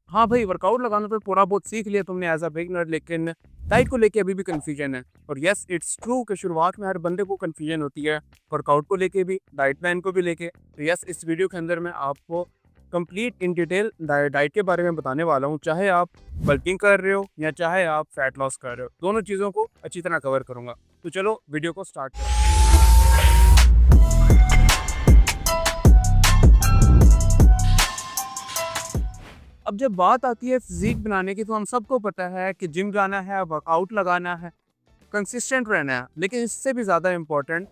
हाँ भाई, वर्कआउट लगाना तो थोड़ा बहुत सीख लिया तुमने एज़ अ बिगिनर, लेकिन डाइट को लेके अभी भी कन्फ्यूजन है। और येस, इट्स ट्रू कि शुरुआत में हर बंदे को कन्फ्यूजन होती है, वर्कआउट को लेके भी, डाइट प्लान को भी लेके। तो येस, इस वीडियो के अंदर मैं आपको कंप्लीट इन डिटेल डाइट के बारे में बताने वाला हूँ। चाहे आप बल्किंग कर रहे हो या चाहे आप फैट लॉस कर रहे हो, दोनों चीज़ों को अच्छी तरह कवर करूँगा। तो चलो वीडियो को स्टार्ट करें। अब जब बात आती है फिज़ीक बनाने की, तो हम सबको पता है कि जिम जाना है, वर्कआउट लगाना है, कंसिस्टेंट रहना है, लेकिन इससे भी ज़्यादा इम्पोर्टेंट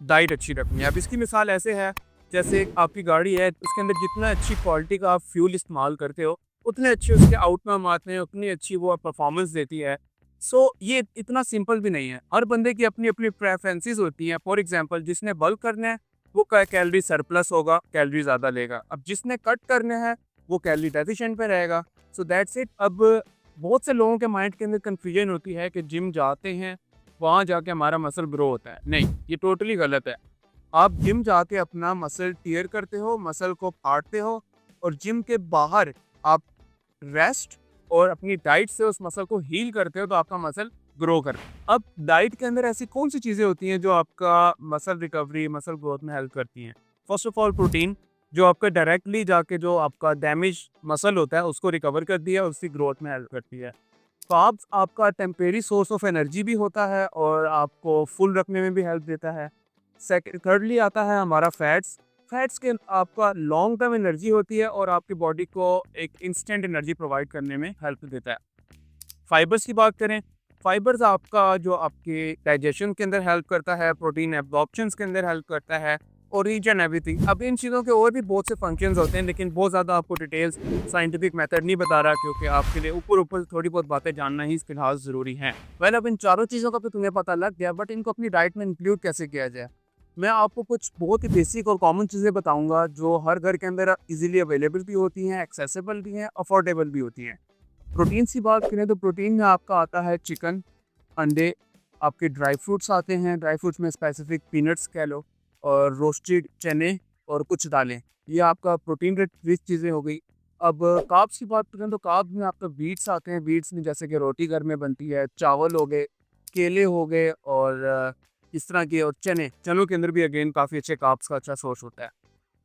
डाइट अच्छी रखनी है। अब इसकी मिसाल ऐसे है, जैसे आपकी गाड़ी है, उसके अंदर जितना अच्छी क्वालिटी का आप फ्यूल इस्तेमाल करते हो, उतने अच्छे उसके आउटकम आते हैं, उतनी अच्छी वो परफॉर्मेंस देती है। सो ये इतना सिंपल भी नहीं है। हर बंदे की अपनी अपनी प्रेफरेंसेस होती हैं। फॉर एग्जांपल, जिसने बल्क करना है वो कैलोरी सरप्लस होगा, कैलोरी ज़्यादा लेगा। अब जिसने कट करने हैं वो कैलोरी डेफिशिएंट पे रहेगा। So that's it. अब बहुत से लोगों के माइंड के अंदर कन्फ्यूजन होती है कि जिम जाते हैं, वहाँ जाके हमारा मसल ग्रो होता है। नहीं, ये टोटली गलत है। आप जिम जाके अपना मसल टियर करते हो, मसल को फाड़ते हो, और जिम के बाहर आप रेस्ट और अपनी डाइट से उस मसल को हील करते हो, तो आपका मसल ग्रो करता है। अब डाइट के अंदर ऐसी कौन सी चीज़ें होती हैं जो आपका मसल रिकवरी, मसल ग्रोथ में हेल्प करती हैं? फर्स्ट ऑफ ऑल प्रोटीन, जो आपका डायरेक्टली जाके जो आपका डैमेज मसल होता है उसको रिकवर करती है और उसकी ग्रोथ में हेल्प करती है। कार्ब्स आपका टेम्परेरी सोर्स ऑफ एनर्जी भी होता है और आपको फुल रखने में भी हेल्प देता है। सेकंड थर्डली आता है हमारा फैट्स। फैट्स के आपका लॉन्ग टर्म एनर्जी होती है और आपकी बॉडी को एक इंस्टेंट एनर्जी प्रोवाइड करने में हेल्प देता है। फाइबर्स की बात करें, फाइबर्स आपका जो आपके डाइजेशन के अंदर हेल्प करता है, प्रोटीन एब्जॉर्प्शन के अंदर हेल्प करता है, और ईच एंड एवरीथिंग। अब इन चीज़ों के और भी बहुत से फंक्शंस होते हैं, लेकिन बहुत ज़्यादा आपको डिटेल्स साइंटिफिक मेथड नहीं बता रहा, क्योंकि आपके लिए ऊपर ऊपर थोड़ी बहुत बातें जानना ही फिलहाल ज़रूरी है। वेल, अब इन चारों चीज़ों का तो तुम्हें पता लग गया, बट इनको अपनी डाइट में इंक्लूड कैसे किया जाए? मैं आपको कुछ बहुत ही बेसिक और कॉमन चीज़ें बताऊंगा जो हर घर के अंदर इजीली अवेलेबल भी होती हैं, एक्सेसिबल भी हैं, अफोर्डेबल भी होती हैं। प्रोटीन की बात करें तो प्रोटीन में आपका आता है चिकन, अंडे, आपके ड्राई फ्रूट्स आते हैं, ड्राई फ्रूट्स में स्पेसिफिक पीनट्स कह लो, और रोस्टेड चने और कुछ दालें। ये आपका प्रोटीन रिच चीज़ें हो गई। अब कार्ब्स की बात करें तो कार्ब्स में आपका बीट्स आते हैं। बीट्स में जैसे कि रोटी घर में बनती है, चावल हो गए, केले हो गए, और इस तरह के, और चनों के अंदर भी अगेन काफ़ी अच्छे कार्ब्स का अच्छा सोर्स होता है।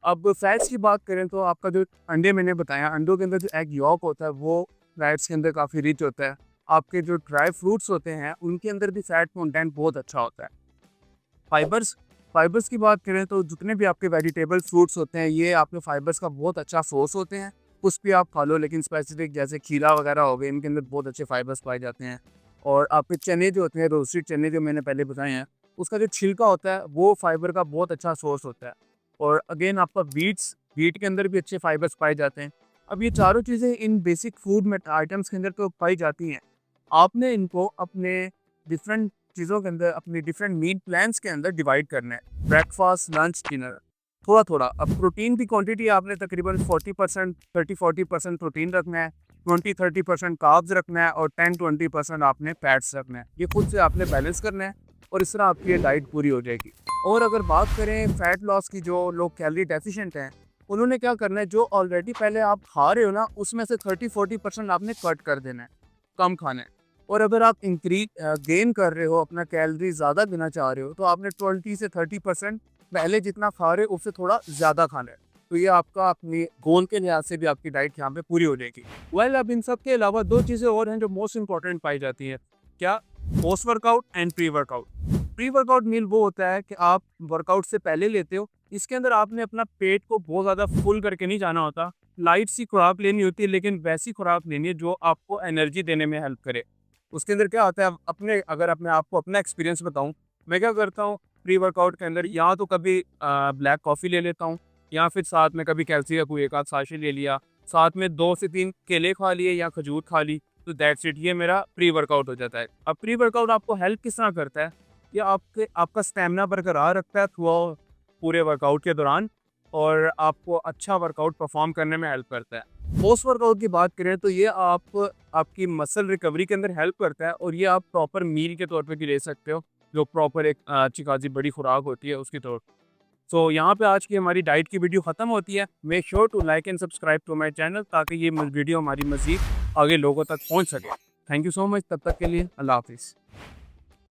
अब फैट्स की बात करें तो आपका जो अंडे मैंने बताया, अंडों के अंदर जो एग यॉक होता है वो फैट्स के अंदर काफ़ी रिच होता है। आपके जो ड्राई फ्रूट्स होते हैं उनके अंदर भी फैट कंटेंट बहुत अच्छा होता है। फाइबर्स फाइबर्स की बात करें तो जितने भी आपके वेजिटेबल फ्रूट्स होते हैं, ये आपके फाइबर्स का बहुत अच्छा सोर्स होते हैं। कुछ भी आप खा लो, लेकिन स्पेसिफिक जैसे खीरा वगैरह हो गए, इनके अंदर बहुत अच्छे फाइबर्स पाए जाते हैं। और आपके चने जो होते हैं, रोस्टेड चने जो मैंने पहले बताए हैं, उसका जो छिलका होता है वो फाइबर का बहुत अच्छा सोर्स होता है। और अगेन आपका वीट के अंदर भी अच्छे फाइबर्स पाए जाते हैं। अब ये चारों चीज़ें इन बेसिक फूड में आइटम्स के अंदर तो पाई जाती हैं। आपने इनको अपने डिफरेंट चीज़ों के अंदर, अपनी डिफरेंट मील प्लान्स के अंदर डिवाइड करना है, ब्रेकफास्ट, लंच, डिनर, थोड़ा थोड़ा। अब प्रोटीन की क्वांटिटी आपने तकरीबन 40%, 30-40% प्रोटीन रखना है, 20-30% कार्ब्स रखना है, और 10-20% आपने फैट्स रखना है। ये खुद से आपने बैलेंस करना है, और इस तरह आपकी ये डाइट पूरी हो जाएगी। और अगर बात करें फैट लॉस की, जो लोग कैलोरी डेफिशिएंट हैं, उन्होंने क्या करना है, जो ऑलरेडी पहले आप खा रहे हो ना, उसमें से 30-40% आपने कट कर देना है, कम खाना है। और अगर आप गेन कर रहे हो, अपना कैलोरी ज़्यादा देना चाह रहे हो, तो आपने 20 से 30% पहले जितना खा रहे हो उससे थोड़ा ज़्यादा खाना है। तो ये आपका अपनी गोल के लिहाज से भी आपकी डाइट यहाँ पे पूरी हो जाएगी। वेल, अब इन सब के अलावा दो चीज़ें और हैं जो मोस्ट इंपॉर्टेंट पाई जाती हैं। क्या? Post workout and pre workout. Pre workout meal वो होता है कि आप वर्कआउट से पहले लेते हो। इसके अंदर आपने अपना पेट को बहुत ज़्यादा फुल करके नहीं जाना होता। लाइट सी खुराक लेनी होती है, लेकिन वैसी खुराक लेनी है जो आपको एनर्जी देने में हेल्प करे। उसके अंदर क्या होता है, अगर मैं आपको अपना एक्सपीरियंस बताऊँ, मैं क्या करता हूँ प्री वर्कआउट के अंदर, या तो कभी ब्लैक कॉफ़ी ले लेता हूँ, या फिर साथ में कभी कैल्सी का कोई एक आध साशे ले लिया, साथ में 2 से 3 केले खा लिए या खजूर खा ली, तो दैट्स इट, ये मेरा प्री वर्कआउट हो जाता है। अब प्री वर्कआउट आपको हेल्प किस तरह करता है? ये आपका स्टैमिना बरकरार रखता है थ्रू पूरे वर्कआउट के दौरान, और आपको अच्छा वर्कआउट परफॉर्म करने में हेल्प करता है। पोस्ट वर्कआउट की बात करें तो ये आपकी मसल रिकवरी के अंदर हेल्प करता है, और ये आप प्रॉपर मील के तौर पे भी ले सकते हो, जो प्रॉपर एक अच्छी खासी बड़ी खुराक होती है उसके तौर। सो यहाँ पे आज की हमारी डाइट की वीडियो ख़त्म होती है। Make sure to like and subscribe to my channel ताकि ये वीडियो हमारी मज़ीद आगे लोगों तक पहुँच सके। Thank you so much. तब तक के लिए अल्लाह हाफिज़।